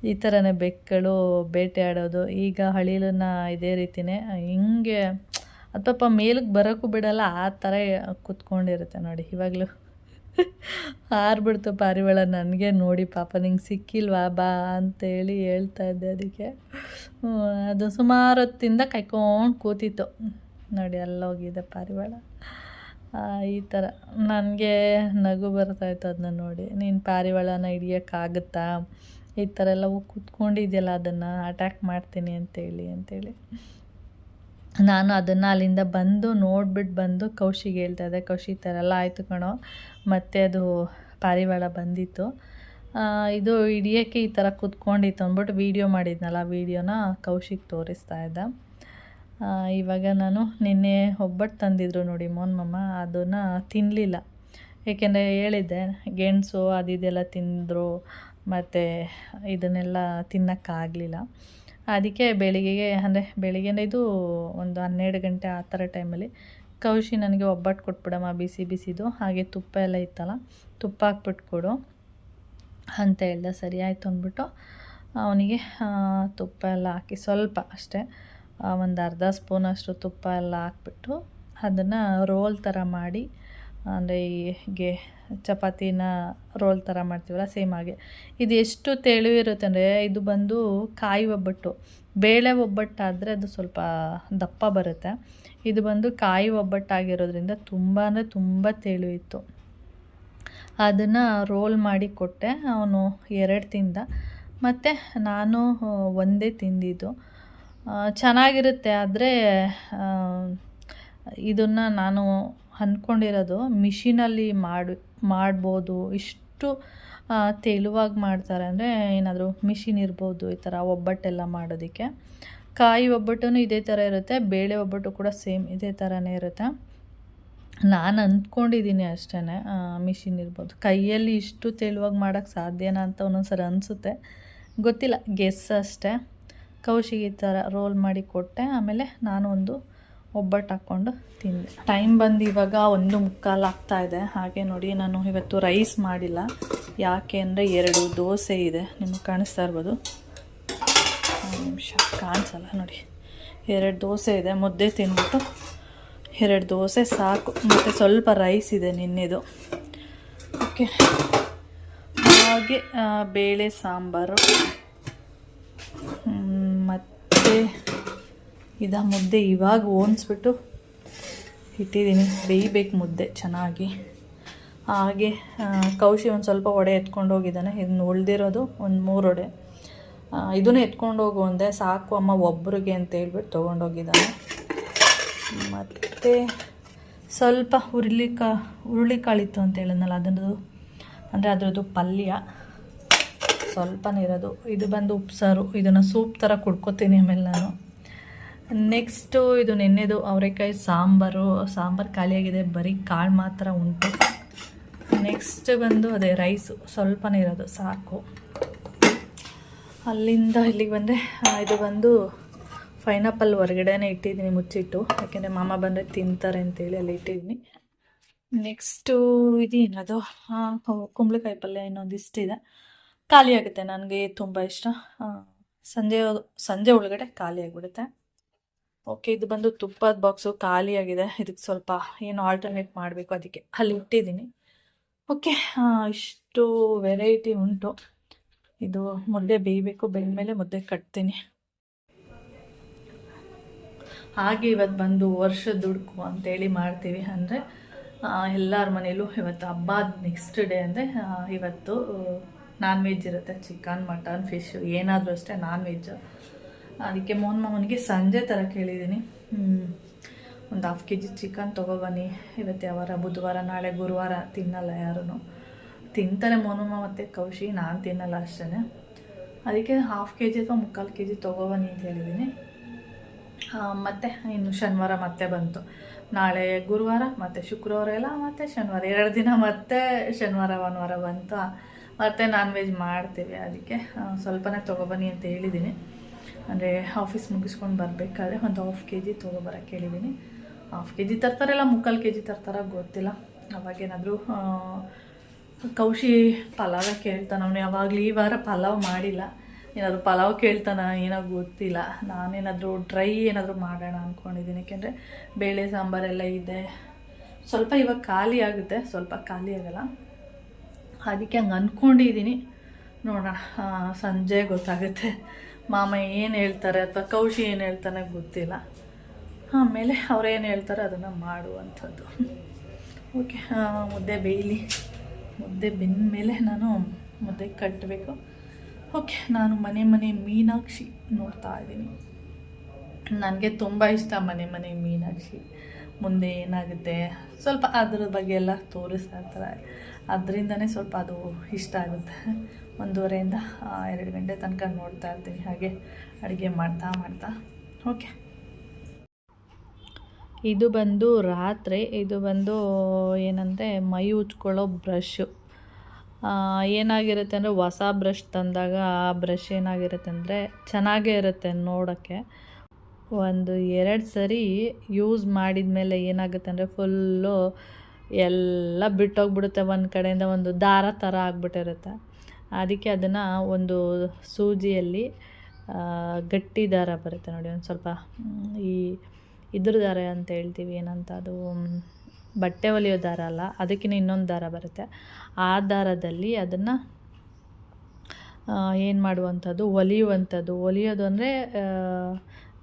ಈ ಥರನೇ ಬೆಕ್ಕಳು ಬೇಟೆ ಆಡೋದು. ಈಗ ಹಳಿಲನ್ನ ಇದೇ ರೀತಿಯೇ ಹಿಂಗೆ ಅದು ಪಾಪ ಮೇಲಕ್ಕೆ ಬರೋಕ್ಕೂ ಬಿಡಲ್ಲ, ಆ ಥರ ಕೂತ್ಕೊಂಡಿರುತ್ತೆ ನೋಡಿ. ಇವಾಗಲೂ ಹಾರ್ಬಿಡ್ತು ಪಾರಿವಾಳ ನನಗೆ ನೋಡಿ, ಪಾಪ ನಿಂಗೆ ಸಿಕ್ಕಿಲ್ವಾ ಬಾ ಅಂತೇಳಿ ಹೇಳ್ತಾ ಇದ್ದೆ. ಅದಕ್ಕೆ ಅದು ಸುಮಾರು ಹೊತ್ತಿಂದ ಕಾಯ್ಕೊಂಡು ಕೂತಿತ್ತು ನೋಡಿ, ಅಲ್ಲೋಗಿದೆ ಪಾರಿವಾಳ. ಈ ಥರ ನನಗೆ ನಗು ಬರ್ತಾಯಿತ್ತು ಅದನ್ನ ನೋಡಿ. ನೀನು ಪಾರಿವಾಳನ ಹಿಡಿಯೋಕ್ಕಾಗುತ್ತಾ, ಈ ಥರ ಎಲ್ಲ ಕೂತ್ಕೊಂಡಿದೆಯಲ್ಲ, ಅದನ್ನು ಅಟ್ಯಾಕ್ ಮಾಡ್ತೀನಿ ಅಂತೇಳಿ ನಾನು ಅದನ್ನು ಅಲ್ಲಿಂದ ಬಂದು ಕೌಶಿಗೆ ಹೇಳ್ತಾ ಇದ್ದೆ, ಕೌಶಿ ಈ ಥರ ಎಲ್ಲ ಆಯಿತು ಕಣೋ, ಮತ್ತು ಅದು ಪಾರಿವಾಳ ಬಂದಿತ್ತು, ಇದು ಹಿಡಿಯೋಕ್ಕೆ ಈ ಥರ ಕುತ್ಕೊಂಡಿತ್ತು ಅಂದ್ಬಿಟ್ಟು ವೀಡಿಯೋ ಮಾಡಿದ್ನಲ್ಲ, ವೀಡಿಯೋನ ಕೌಶಿಕ್ ತೋರಿಸ್ತಾ ಇದ್ದ. ಇವಾಗ ನಾನು ನಿನ್ನೆ ಒಬ್ಬಟ್ಟು ತಂದಿದ್ರು ನೋಡಿ ಮೋನ್ಮಮ್ಮ, ಅದನ್ನು ತಿನ್ನಲಿಲ್ಲ. ಏಕೆಂದರೆ ಹೇಳಿದ್ದೆ ಗೆಣಸು ಅದೆಲ್ಲ ತಿಂದರು, ಮತ್ತು ಇದನ್ನೆಲ್ಲ ತಿನ್ನೋಕ್ಕಾಗಲಿಲ್ಲ. ಅದಕ್ಕೆ ಬೆಳಿಗ್ಗೆಗೆ ಅಂದರೆ ಬೆಳಿಗ್ಗೆ ಇದು ಒಂದು 12 ಗಂಟೆ ಆ ಥರ ಟೈಮಲ್ಲಿ ಕೌಶಿ ನನಗೆ ಒಬ್ಬಟ್ಟು ಕೊಟ್ಬಿಡಮ್ಮ ಬಿಸಿ ಬಿಸಿದು, ಹಾಗೆ ತುಪ್ಪ ಎಲ್ಲ ಇತ್ತಲ್ಲ, ತುಪ್ಪ ಹಾಕ್ಬಿಟ್ಟು ಕೊಡು ಅಂತ ಹೇಳ್ದೆ. ಸರಿ ಆಯಿತು ಅಂದ್ಬಿಟ್ಟು ಅವನಿಗೆ ತುಪ್ಪ ಎಲ್ಲ ಹಾಕಿ ಸ್ವಲ್ಪ ಅಷ್ಟೇ ಒಂದು ಅರ್ಧ ಸ್ಪೂನಷ್ಟು ತುಪ್ಪ ಎಲ್ಲ ಹಾಕ್ಬಿಟ್ಟು ಅದನ್ನು ರೋಲ್ ಥರ ಮಾಡಿ, ಅಂದರೆ ಹೀಗೆ ಚಪಾತಿನ ರೋಲ್ ಥರ ಮಾಡ್ತೀವಲ್ಲ ಸೇಮ್ ಹಾಗೆ. ಇದು ಎಷ್ಟು ತೆಳುವಿರುತ್ತೆ ಅಂದರೆ ಇದು ಬಂದು ಕಾಯಿ ಒಬ್ಬಟ್ಟು. ಬೇಳೆ ಒಬ್ಬಟ್ಟಾದರೆ ಅದು ಸ್ವಲ್ಪ ದಪ್ಪ ಬರುತ್ತೆ. ಇದು ಬಂದು ಕಾಯಿ ಒಬ್ಬಟ್ಟಾಗಿರೋದ್ರಿಂದ ತುಂಬ ಅಂದರೆ ತುಂಬ ತೆಳು ಇತ್ತು. ಅದನ್ನು ರೋಲ್ ಮಾಡಿ ಕೊಟ್ಟೆ. ಅವನು 2 ತಿಂದ, ಮತ್ತು ನಾನು ಒಂದೇ ತಿಂದಿದ್ದು. ಚೆನ್ನಾಗಿರುತ್ತೆ. ಆದರೆ ಇದನ್ನು ನಾನು ಅಂದ್ಕೊಂಡಿರೋದು ಮಿಷಿನಲ್ಲಿ ಮಾಡ್ಬೋದು, ಇಷ್ಟು ತೆಳುವಾಗಿ ಮಾಡ್ತಾರೆ ಅಂದರೆ ಏನಾದರೂ ಮಿಷಿನ್ ಇರ್ಬೋದು ಈ ಥರ ಒಬ್ಬಟ್ಟೆಲ್ಲ ಮಾಡೋದಕ್ಕೆ. ಕಾಯಿ ಒಬ್ಬಟ್ಟು ಇದೇ ಥರ ಇರುತ್ತೆ, ಬೇಳೆ ಒಬ್ಬಟ್ಟು ಕೂಡ ಸೇಮ್ ಇದೇ ಥರನೇ ಇರುತ್ತೆ. ನಾನು ಅಂದ್ಕೊಂಡಿದ್ದೀನಿ ಅಷ್ಟೇ ಮಿಷಿನ್ ಇರ್ಬೋದು. ಕೈಯಲ್ಲಿ ಇಷ್ಟು ತೆಳುವಾಗಿ ಮಾಡೋಕ್ಕೆ ಸಾಧ್ಯನಾ ಅಂತ ಒಂದೊಂದ್ಸರಿ ಅನಿಸುತ್ತೆ, ಗೊತ್ತಿಲ್ಲ, ಗೆಸ್ ಅಷ್ಟೇ. ಕೌಶಿಗೆ ಈ ಥರ ರೋಲ್ ಮಾಡಿ ಕೊಟ್ಟೆ. ಆಮೇಲೆ ನಾನು ಒಂದು ಒಬ್ಬಟ್ಟು ಹಾಕ್ಕೊಂಡು ತಿಂದೆ. ಟೈಮ್ ಬಂದು ಇವಾಗ 1:45 ಆಗ್ತಾಯಿದೆ. ಹಾಗೆ ನೋಡಿ ನಾನು ಇವತ್ತು ರೈಸ್ ಮಾಡಿಲ್ಲ. ಯಾಕೆ ಅಂದರೆ 2 ದೋಸೆ ಇದೆ, ನಿಮಗೆ ಕಾಣಿಸ್ತಾ ಇರ್ಬೋದು. ಒಂದು ನಿಮಿಷ ಕಾಣಿಸಲ್ಲ ನೋಡಿ, 2 ದೋಸೆ ಇದೆ. ಮುದ್ದೆ ತಿಂದ್ಬಿಟ್ಟು 2 ದೋಸೆ ಸಾಕು, ಮತ್ತು ಸ್ವಲ್ಪ ರೈಸ್ ಇದೆ ನಿನ್ನೆದು. ಓಕೆ, ಹಾಗೆ ಬೇಳೆ ಸಾಂಬಾರು, ಮತ್ತು ಮುದ್ದೆ ಇವಾಗ ಓನ್ಸ್ಬಿಟ್ಟು ಇಟ್ಟಿದ್ದೀನಿ, ಬೇಯಬೇಕು ಮುದ್ದೆ ಚೆನ್ನಾಗಿ. ಹಾಗೆ ಕೌಶಿ ಒಂದು ಸ್ವಲ್ಪ ವಡೆ ಎತ್ಕೊಂಡು ಹೋಗಿದ್ದಾನೆ. ಇದನ್ನು ಉಳಿದಿರೋದು ಒಂದು 3 ವಡೆ, ಇದನ್ನು ಎತ್ಕೊಂಡು ಹೋಗು ಅಂದೆ, ಸಾಕು ಅಮ್ಮ ಒಬ್ಬರಿಗೆ ಅಂತ ಹೇಳ್ಬಿಟ್ಟು ತೊಗೊಂಡೋಗಿದ್ದಾನೆ. ಮತ್ತು ಸ್ವಲ್ಪ ಹುರುಳಿಕಾಳಿತ್ತು ಅಂತ ಹೇಳಿದ್ನಲ್ಲ, ಅದರದ್ದು ಅಂದರೆ ಅದರದ್ದು ಪಲ್ಯ ಸ್ವಲ್ಪನೇ ಇರೋದು. ಇದು ಬಂದು ಉಪ್ಸಾರು, ಇದನ್ನು ಸೂಪ್ ಥರ ಕುಡ್ಕೋತೀನಿ ಆಮೇಲೆ ನಾನು. ನೆಕ್ಸ್ಟು ಇದು ನೆನ್ನೆದು ಅವರೆಕಾಯಿ ಸಾಂಬಾರು ಖಾಲಿಯಾಗಿದೆ, ಬರೀ ಕಾಳು ಮಾತ್ರ ಉಂಟು. ನೆಕ್ಸ್ಟ್ ಬಂದು ಅದೇ ರೈಸು ಸ್ವಲ್ಪನೇ ಇರೋದು, ಸಾಕು. ಅಲ್ಲಿಂದ ಇಲ್ಲಿಗೆ ಬಂದರೆ ಇದು ಬಂದು ಪೈನಾಪಲ್ ಹೊರಗಡೆನೇ ಇಟ್ಟಿದ್ದೀನಿ ಮುಚ್ಚಿಟ್ಟು, ಯಾಕೆಂದರೆ ಮಾಮ ಬಂದರೆ ತಿಂತಾರೆ ಅಂತೇಳಿ ಅಲ್ಲಿ ಇಟ್ಟಿದ್ದೀನಿ. ನೆಕ್ಸ್ಟು ಇದೇನದು ಕುಂಬಳಕಾಯಿ ಪಲ್ಯ ಇನ್ನೊಂದಿಷ್ಟಿದೆ, ಖಾಲಿ ಆಗುತ್ತೆ. ನನಗೆ ತುಂಬ ಇಷ್ಟ. ಸಂಜೆ ಒಳಗಡೆ ಖಾಲಿ ಆಗಿಬಿಡುತ್ತೆ. ಓಕೆ, ಇದು ಬಂದು ತುಪ್ಪದ ಬಾಕ್ಸು ಖಾಲಿಯಾಗಿದೆ. ಇದಕ್ಕೆ ಸ್ವಲ್ಪ ಏನು ಆಲ್ಟರ್ನೇಟ್ ಮಾಡಬೇಕು, ಅದಕ್ಕೆ ಅಲ್ಲಿ ಇಟ್ಟಿದ್ದೀನಿ. ಓಕೆ, ಇಷ್ಟು ವೆರೈಟಿ ಉಂಟು. ಇದು ಮುದ್ದೆ ಬೇಯಬೇಕು, ಬೆಂದಮೇಲೆ ಮುದ್ದೆ ಕಟ್ತೀನಿ. ಹಾಗೆ ಇವತ್ತು ಬಂದು ವರ್ಷದ ದುಡುಕು ಅಂತೇಳಿ ಮಾಡ್ತೀವಿ. ಅಂದರೆ ಎಲ್ಲರ ಮನೇಲೂ ಇವತ್ತು ಹಬ್ಬದ ನೆಕ್ಸ್ಟ್ ಡೇ ಅಂದರೆ ಇವತ್ತು ನಾನ್ ವೆಜ್ ಇರುತ್ತೆ. ಚಿಕನ್, ಮಟನ್, ಫಿಶ್ ಏನಾದರೂ ಅಷ್ಟೇ ನಾನ್ ವೆಜ್. ಅದಕ್ಕೆ ಮೋನ್ಮಮ್ಮನಿಗೆ ಸಂಜೆ ಥರ ಕೇಳಿದ್ದೀನಿ, ಒಂದು 1/2 kg ಚಿಕನ್ ತೊಗೊಬನ್ನಿ. ಇವತ್ತು ಯಾವಾರ ಬುಧವಾರ, ನಾಳೆ ಗುರುವಾರ ತಿನ್ನಲ್ಲ ಯಾರೂ. ತಿಂತಾರೆ ಮೋನಮ್ಮ ಮತ್ತು ಕೌಶಿ, ನಾನು ತಿನ್ನಲ್ಲ ಅಷ್ಟೇ. ಅದಕ್ಕೆ 1/2 kg ಅಥವಾ 3/4 kg ತೊಗೊಬನ್ನಿ ಅಂತ ಹೇಳಿದ್ದೀನಿ. ಮತ್ತು ಇನ್ನು ಶನಿವಾರ ಮತ್ತೆ ಬಂತು, ನಾಳೆ ಗುರುವಾರ ಮತ್ತು ಶುಕ್ರವಾರ ಎಲ್ಲ ಮತ್ತು ಶನಿವಾರ 2 ದಿನ, ಮತ್ತು ಶನಿವಾರ ಭಾನುವಾರ ಬಂತು, ಮತ್ತು ನಾನ್ ವೆಜ್ ಮಾಡ್ತೀವಿ. ಅದಕ್ಕೆ ಸ್ವಲ್ಪನೇ ತೊಗೊಬನ್ನಿ ಅಂತ ಹೇಳಿದ್ದೀನಿ. ಅಂದರೆ ಆಫೀಸ್ ಮುಗಿಸ್ಕೊಂಡು ಬರಬೇಕಾದ್ರೆ ಒಂದು 1/2 kg ತೊಗೊಬರೋಕ್ಕೆ ಹೇಳಿದ್ದೀನಿ. 1/2 kg ತರ್ತಾರಲ್ಲ, 3/4 kg ತರ್ತಾರ ಗೊತ್ತಿಲ್ಲ. ಅವಾಗೇನಾದರೂ ಕೌಶಿ ಪಲಾವ ಕೇಳ್ತಾನೆ. ಅವನು ಯಾವಾಗಲೂ ಈ ವಾರ ಪಲಾವ್ ಮಾಡಿಲ್ಲ, ಏನಾದರೂ ಪಲಾವ್ ಕೇಳ್ತಾನೆ ಏನೋ ಗೊತ್ತಿಲ್ಲ. ನಾನೇನಾದರೂ ಡ್ರೈ ಏನಾದರೂ ಮಾಡೋಣ ಅಂದ್ಕೊಂಡಿದ್ದೀನಿ, ಯಾಕೆಂದರೆ ಬೇಳೆ ಸಾಂಬಾರೆಲ್ಲ ಇದೆ. ಸ್ವಲ್ಪ ಇವಾಗ ಖಾಲಿ ಆಗುತ್ತೆ, ಸ್ವಲ್ಪ ಖಾಲಿ ಆಗಲ್ಲ. ಅದಕ್ಕೆ ಹಂಗೆ ಅಂದ್ಕೊಂಡಿದ್ದೀನಿ. ನೋಡೋಣ, ಸಂಜೆ ಗೊತ್ತಾಗುತ್ತೆ ಮಾಮ ಏನು ಹೇಳ್ತಾರೆ ಅಥವಾ ಕೌಶಿ ಏನು ಹೇಳ್ತಾನೆ ಗೊತ್ತಿಲ್ಲ. ಆಮೇಲೆ ಅವ್ರೇನು ಹೇಳ್ತಾರೆ ಅದನ್ನು ಮಾಡುವಂಥದ್ದು. ಓಕೆ, ಮುದ್ದೆ ಬೇಯಲಿ. ಮುದ್ದೆ ಬೆಂದ ಮೇಲೆ ನಾನು ಮುದ್ದೆ ಕಟ್ಟಬೇಕು. ಓಕೆ, ನಾನು ಮನೆ ಮೀನಾಕ್ಷಿ ನೋಡ್ತಾ ಇದ್ದೀನಿ. ನನಗೆ ತುಂಬ ಇಷ್ಟ ಮನೆ ಮೀನಾಕ್ಷಿ. ಮುಂದೆ ಏನಾಗುತ್ತೆ ಸ್ವಲ್ಪ ಅದ್ರ ಬಗ್ಗೆ ಎಲ್ಲ ತೋರಿಸ್ತಾ ಇರ್ತಾರೆ, ಅದರಿಂದನೇ ಸ್ವಲ್ಪ ಅದು ಇಷ್ಟ ಆಗುತ್ತೆ. 1:30 2 ಗಂಟೆ ತನಕ ನೋಡ್ತಾ ಇರ್ತೀನಿ ಹಾಗೆ ಅಡುಗೆ ಮಾಡ್ತಾ. ಓಕೆ, ಇದು ಬಂದು ರಾತ್ರಿ. ಇದು ಬಂದು ಏನಂದರೆ ಮೈ ಉಜ್ಕೊಳ್ಳೋ ಬ್ರಷು. ಏನಾಗಿರುತ್ತೆ ಅಂದರೆ ಹೊಸ ಬ್ರಷ್ ತಂದಾಗ ಆ ಬ್ರಷ್ ಏನಾಗಿರುತ್ತೆ ಅಂದರೆ ಚೆನ್ನಾಗೇ ಇರುತ್ತೆ ನೋಡೋಕ್ಕೆ. 1-2 ಸರಿ ಯೂಸ್ ಮಾಡಿದ ಮೇಲೆ ಏನಾಗುತ್ತೆ ಅಂದರೆ ಫುಲ್ಲು ಎಲ್ಲ ಬಿಟ್ಟೋಗ್ಬಿಡುತ್ತೆ. ಒಂದು ಕಡೆಯಿಂದ ಒಂದು ದಾರ ಥರ ಆಗಿಬಿಟ್ಟಿರುತ್ತೆ. ಅದಕ್ಕೆ ಅದನ್ನು ಒಂದು ಸೂಜಿಯಲ್ಲಿ ಗಟ್ಟಿ ದಾರ ಬರುತ್ತೆ ನೋಡಿ, ಒಂದು ಸ್ವಲ್ಪ ಈ ಇದ್ರ ದಾರ ಅಂತ ಹೇಳ್ತೀವಿ, ಏನಂತ ಅದು ಬಟ್ಟೆ ಹೊಲಿಯೋ ದಾರ ಅಲ್ಲ, ಅದಕ್ಕಿಂತ ಇನ್ನೊಂದು ದಾರ ಬರುತ್ತೆ. ಆ ದಾರದಲ್ಲಿ ಅದನ್ನು ಏನು ಮಾಡುವಂಥದ್ದು, ಹೊಲಿಯೋದು ಅಂದರೆ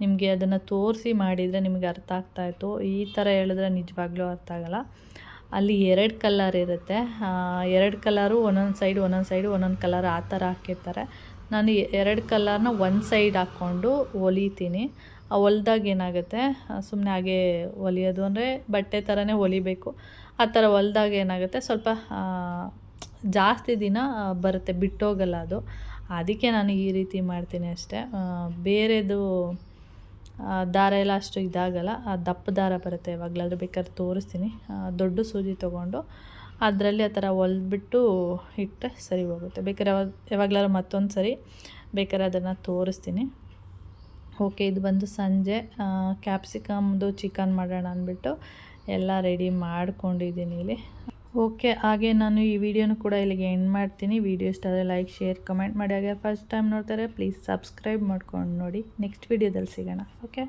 ನಿಮಗೆ ಅದನ್ನು ತೋರಿಸಿ ಮಾಡಿದರೆ ನಿಮಗೆ ಅರ್ಥ ಆಗ್ತಾಯಿತ್ತು. ಈ ಥರ ಹೇಳಿದ್ರೆ ನಿಜವಾಗ್ಲೂ ಅರ್ಥ ಆಗೋಲ್ಲ. ಅಲ್ಲಿ 2 ಕಲರ್ ಇರುತ್ತೆ. 2 ಕಲರು ಒಂದೊಂದು ಸೈಡು ಒಂದೊಂದು ಕಲರ್ ಆ ಥರ ಹಾಕಿರ್ತಾರೆ. ನಾನು 2 ಕಲರ್ನ ಒಂದು ಸೈಡ್ ಹಾಕ್ಕೊಂಡು ಹೊಲಿತೀನಿ. ಹೊಲ್ದಾಗ ಏನಾಗುತ್ತೆ, ಸುಮ್ಮನೆ ಹಾಗೆ ಹೊಲಿಯೋದು ಅಂದರೆ ಬಟ್ಟೆ ಥರನೇ ಹೊಲಿಬೇಕು. ಆ ಥರ ಹೊಲ್ದಾಗ ಏನಾಗುತ್ತೆ, ಸ್ವಲ್ಪ ಜಾಸ್ತಿ ದಿನ ಬರುತ್ತೆ, ಬಿಟ್ಟೋಗಲ್ಲ ಅದು. ಅದಕ್ಕೆ ನಾನು ಈ ರೀತಿ ಮಾಡ್ತೀನಿ ಅಷ್ಟೇ. ಬೇರೆದು ದಾರ ಎಲ್ಲ ಅಷ್ಟು ಇದಾಗಲ್ಲ. ದಪ್ಪ ದಾರ ಬರುತ್ತೆ, ಯಾವಾಗಲಾದ್ರೂ ಬೇಕಾದ್ರೆ ತೋರಿಸ್ತೀನಿ. ದೊಡ್ಡ ಸೂಜಿ ತೊಗೊಂಡು ಅದರಲ್ಲಿ ಆ ಥರ ಹೊಲ್ದ್ಬಿಟ್ಟು ಇಟ್ಟರೆ ಸರಿ ಹೋಗುತ್ತೆ. ಬೇಕಾದ್ರೆ ಯಾವಾಗಲಾದ್ರೂ ಮತ್ತೊಂದು ಸರಿ ಬೇಕಾದ್ರೆ ಅದನ್ನು ತೋರಿಸ್ತೀನಿ. ಓಕೆ, ಇದು ಬಂದು ಸಂಜೆ ಕ್ಯಾಪ್ಸಿಕಮ್ದು ಚಿಕನ್ ಮಾಡೋಣ ಅಂದ್ಬಿಟ್ಟು ಎಲ್ಲ ರೆಡಿ ಮಾಡ್ಕೊಂಡಿದ್ದೀನಿ ಇಲ್ಲಿ. ಓಕೆ, ಹಾಗೆ ನಾನು ಈ ವಿಡಿಯೋನು ಕೂಡ ಇಲ್ಲಿಗೆ ಎಂಡ್ ಮಾಡ್ತೀನಿ. ವಿಡಿಯೋ ಇಷ್ಟ ಆದರೆ ಲೈಕ್, ಶೇರ್, ಕಮೆಂಟ್ ಮಾಡಿ. ಹಾಗೆ ಫಸ್ಟ್ ಟೈಮ್ ನೋಡ್ತಾರೆ ಪ್ಲೀಸ್ ಸಬ್ಸ್ಕ್ರೈಬ್ ಮಾಡ್ಕೊಂಡು ನೋಡಿ. ನೆಕ್ಸ್ಟ್ ವಿಡಿಯೋದಲ್ಲಿ ಸಿಗೋಣ. ಓಕೆ.